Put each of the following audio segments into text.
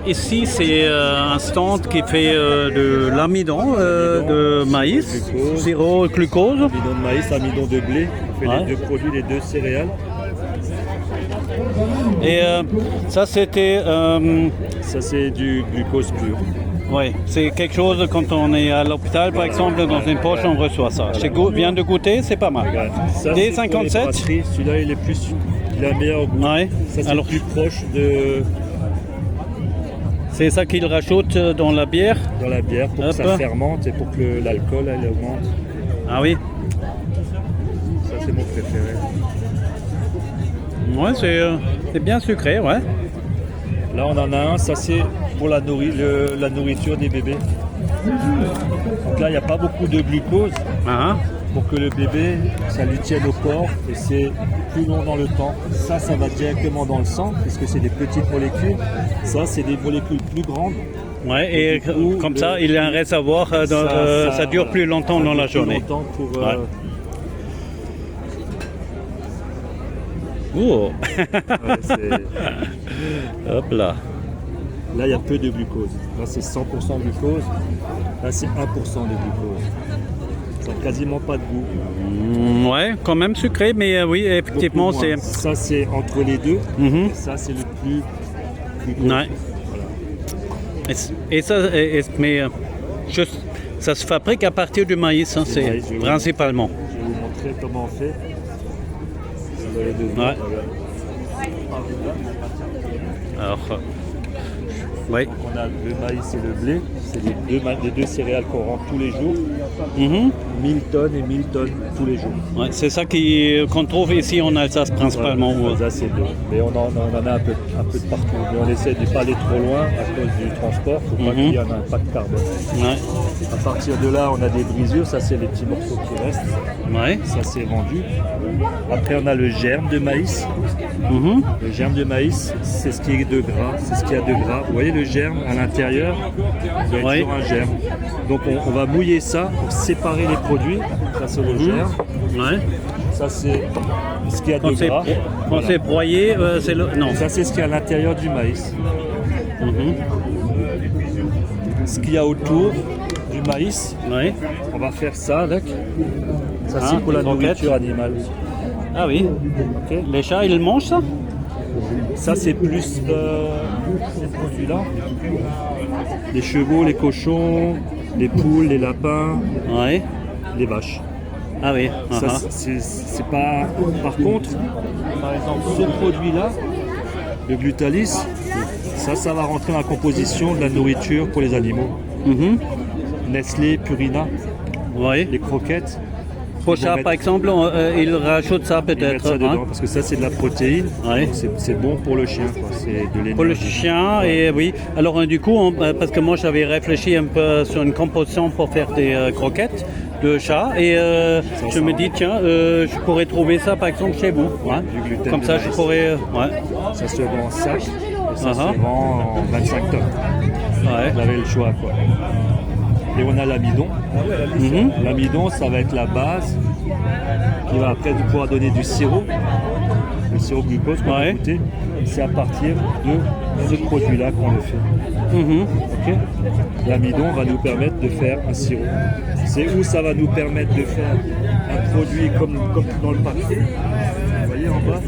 ici, c'est un stand qui fait de l'amidon de maïs, sirop glucose. Amidon de maïs, amidon de blé. On fait Ouais. les deux produits, les deux céréales. Et ça, c'était... Ça, c'est du glucose pur. oui, c'est quelque chose quand on est à l'hôpital, par exemple, dans une poche, on reçoit ça. Chez vient de goûter, c'est pas mal. Regarde, ça, Des c'est pour les 57. brasseries. Celui-là, il a un meilleur goût. Ouais. Ça, c'est Alors, plus proche de c'est ça qu'ils rajoutent dans la bière. dans la bière pour que Hop. ça fermente et pour que l'alcool elle augmente. Ah oui. Ça, c'est mon préféré. Ouais, c'est bien sucré, ouais. Là, on en a un. Ça, c'est pour la nourriture des bébés. Donc là, il n'y a pas beaucoup de glucose Ah, pour que le bébé, ça lui tienne au corps et c'est plus long dans le temps. Ça va directement dans le sang puisque c'est des petites molécules. Ça, c'est des molécules plus grandes. ouais, et Du coup, comme ça, il y a un réservoir, ça dure plus longtemps dans la plus journée. longtemps pour, Ouais. Oh. ouais, c'est- Hop là. Là, il y a peu de glucose. Là, c'est 100% glucose. Là, c'est 1% de glucose. Ça n'a quasiment pas de goût. Ouais, quand même sucré, mais oui, effectivement, Beaucoup moins. c'est... Ça, c'est entre les deux. Mhm. Ça, c'est le plus glucose. Ouais. Voilà. Et ça, mais juste, ça se fabrique à partir du maïs, hein, Du c'est maïs, oui. principalement. Je vais vous montrer comment on fait. Vous allez devoir, Ouais. regarde. Alors, oui. Donc, on a le maïs et le blé. C'est les deux céréales qu'on rentre tous les jours. Mhm. 1000 tonnes et 1000 tonnes tous les jours. Ouais, c'est ça qu'on trouve ici en Alsace principalement. Ouais, ça, c'est bien. Mais on en a un peu de partout. Mais on essaie de ne pas aller trop loin à cause du transport pour pas qu'il y ait un impact carbone. Ouais. À partir de là, on a des brisures. Ça, c'est les petits morceaux qui restent. Ouais. Ça, c'est vendu. Après, on a le germe de maïs. Mhm. Le germe de maïs, c'est ce qui est de gras. C'est ce qu'il y a de gras. Vous voyez le germe à l'intérieur, il doit être Oui. toujours un germe. Donc, on va mouiller ça pour séparer les produits. Ça, c'est le germe. Ouais. Ça, c'est ce qu'il y a de Quand c'est gras. quand Voilà. c'est broyé, c'est le... Non. Ça, c'est ce qu'il y a à l'intérieur du maïs. Mhm. Ce qu'il y a autour du maïs, Ouais. on va faire ça avec. Ça, Ah, c'est pour la des croquettes. nourriture animale. Ah oui. Ok. Les chats, ils mangent ça? Ça, c'est plus ces produits-là. Les chevaux, les cochons, les poules, les lapins, Ouais. les vaches. Ah oui. Ça, Ah, c'est pas. Par contre, par exemple, ce produit-là, le glutalis, ça va rentrer dans la composition de la nourriture pour les animaux. Mhm. Nestlé, Purina, Oui. les croquettes, Pour chat, par exemple, ils rajoutent ça ils mettent peut-être. ça hein. dedans parce que ça, c'est de la protéine. Ouais. Donc c'est bon pour le chien, quoi. C'est de l'énergie. Pour le chien, et oui. Alors, du coup, parce que moi, j'avais réfléchi un peu sur une composition pour faire des croquettes de chat, et je me dis, tiens, je pourrais trouver ça, par exemple, chez vous. Ouais. Du gluten Comme de ça, je maïs. pourrais... ouais. Ça se vend en sac et ça Uh-huh. se vend en 25 tonnes. Ouais. Vous avez le choix, quoi. Et on a l'amidon. Mhm. L'amidon, ça va être la base qui va après pouvoir donner du sirop. Le sirop glucose qu'on va Ouais. goûter. C'est à partir de ce produit-là qu'on le fait. Mhm. Ok. L'amidon va nous permettre de faire un sirop. C'est où ça va nous permettre de faire un produit comme dans le papier. Vous voyez en bas,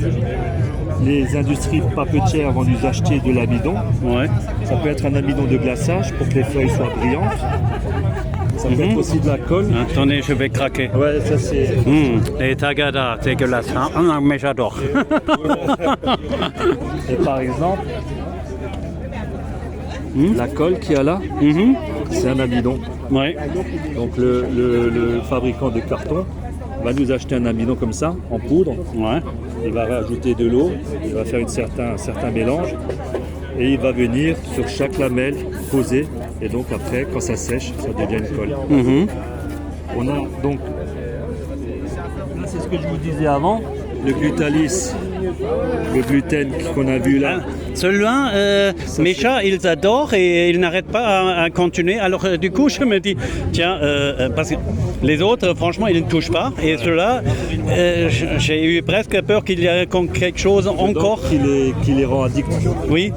les industries papetières vont nous acheter de l'amidon. Ouais. Ça peut être un amidon de glaçage pour que les feuilles soient brillantes. Ça peut être aussi de la colle. Attendez, je vais craquer. Ouais, ça c'est. Les tagada, dégueulasse, hein, mais j'adore. Et par exemple, la colle qu'il y a là, Mhm. c'est un amidon. Ouais. Donc le fabricant de carton va nous acheter un amidon comme ça, en poudre. Ouais. Il va rajouter de l'eau, il va faire un certain mélange et il va venir sur chaque lamelle poser. Et donc après, quand ça sèche, ça devient une colle. Mhm. On a donc, là c'est ce que je vous disais avant, le Glutalis, le gluten qu'on a vu là. Celui-là, mes chats, ils adorent et ils n'arrêtent pas à continuer. Alors, du coup, je me dis, tiens, parce que les autres, franchement, ils ne touchent pas. Et ceux-là, j'ai eu presque peur qu'il y ait quelque chose encore. Qui les rend addicts. Oui.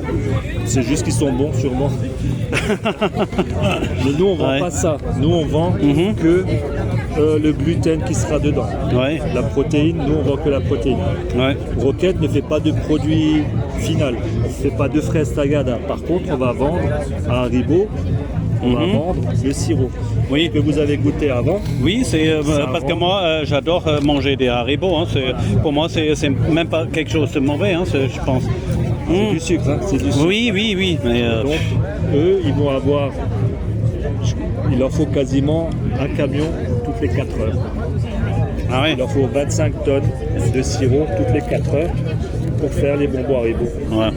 C'est juste qu'ils sont bons, sûrement. Mais nous, on vend pas ça. Nous, on vend que le gluten qui sera dedans. Ouais. La protéine, nous, on vend que la protéine. Ouais. Rocket ne fait pas de produit final. On ne fait pas de fraises tagada. Par contre, on va vendre à Haribo, on va vendre le sirop. Oui. Que vous avez goûté avant. Oui, c'est parce que moi, j'adore manger des Haribo. Hein. Pour moi, c'est même pas quelque chose de mauvais, hein, je pense. C'est du sucre, hein, c'est du sucre. Oui. Mais, donc, eux, ils vont avoir... Il leur faut quasiment un camion toutes les 4 heures. ah ouais. Il leur faut 25 tonnes de sirop toutes les 4 heures pour faire les bonbons Haribo. Ouais.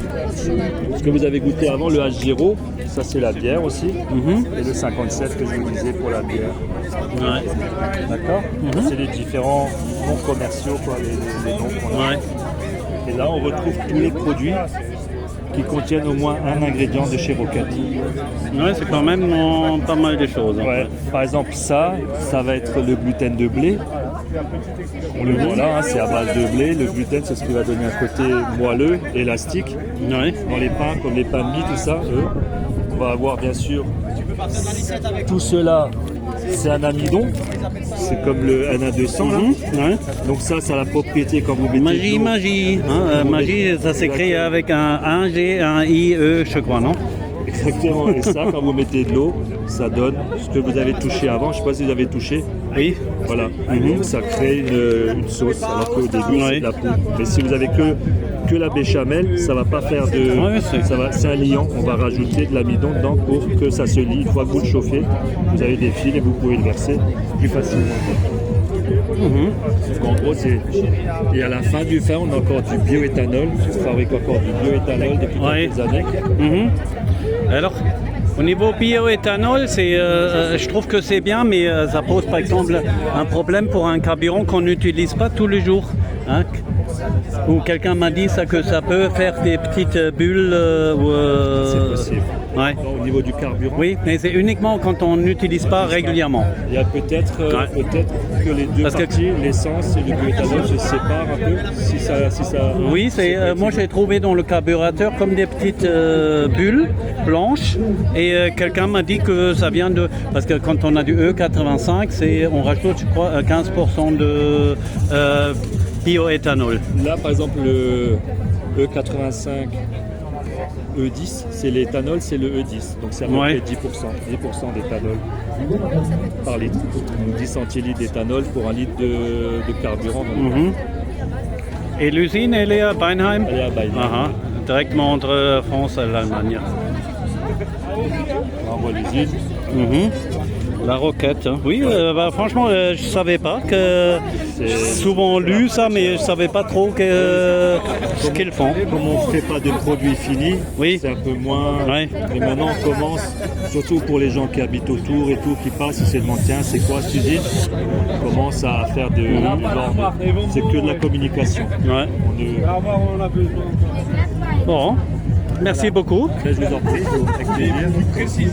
Ce que vous avez goûté avant, le H0, ça c'est la bière aussi. Et le 57 que je vous disais pour la bière. Ouais. D'accord. C'est les différents noms commerciaux, quoi, les noms qu'on a. Ouais. Et là, on retrouve tous les produits qui contiennent au moins un ingrédient de chez Rocket. Ouais, c'est quand même pas mal de choses. Hein. Ouais. Par exemple, ça va être le gluten de blé. On le voit là, hein, c'est à base de blé. Le gluten, c'est ce qui va donner un côté moelleux, élastique. Ouais. Dans les pains, comme les pains de mie, tout ça, on va avoir bien sûr tout cela, c'est un amidon. C'est comme le NA200 là. Ouais. Donc ça a la propriété quand vous mettez Magie. Hein, magie, ça s'écrit avec un G, un I, E, je crois, non? Exactement. Et ça, quand vous mettez de l'eau, ça donne ce que vous avez touché avant. Je ne sais pas si vous avez touché. Oui. Voilà. Donc ça crée une sauce. Alors qu'au début, c'est de la poudre. Mais si vous avez que la béchamel, ça va pas faire de. Ouais, c'est un liant. On va rajouter de l'amidon dedans pour que ça se lie. Une fois que vous le chauffez, vous avez des fils et vous pouvez le verser plus facilement. Donc en gros, et à la fin du fin, on a encore du bioéthanol. On fabrique encore du bioéthanol depuis quelques années. Alors, au niveau bioéthanol, je trouve que c'est bien, mais ça pose par exemple un problème pour un carburant qu'on n'utilise pas tous les jours. Hein, où quelqu'un m'a dit que ça peut faire des petites bulles. C'est possible. Ouais. Au niveau du carburant. Oui, mais c'est uniquement quand on n'utilise pas régulièrement. Il y a peut-être que les deux parties, l'essence et le bioéthanol se séparent un peu. Si ça oui, moi j'ai trouvé dans le carburateur comme des petites bulles blanches et quelqu'un m'a dit que ça vient de... Parce que quand on a du E85, on rajoute, je crois, 15% de bioéthanol. Là, par exemple, le E85, E10, c'est l'éthanol, c'est le E10. Donc c'est à peu près 10% d'éthanol par litre. Donc 10 centilitres d'éthanol pour un litre de carburant. Et l'usine, elle est à Beinheim? Elle est à Beinheim. Directement entre France et l'Allemagne. On voit l'usine. La roquette, hein. Oui, franchement, je ne savais pas que... souvent lu ça, mais je ne savais pas trop ce qu'ils font. Comme on ne fait pas de produits finis, c'est un peu moins... Ouais. Mais maintenant, on commence, surtout pour les gens qui habitent autour et tout, qui passent, ils se demandent, tiens, c'est quoi cette usine? On commence à faire c'est que de la communication. Ouais. Bon, merci beaucoup. Je vous en prie, avec plaisir.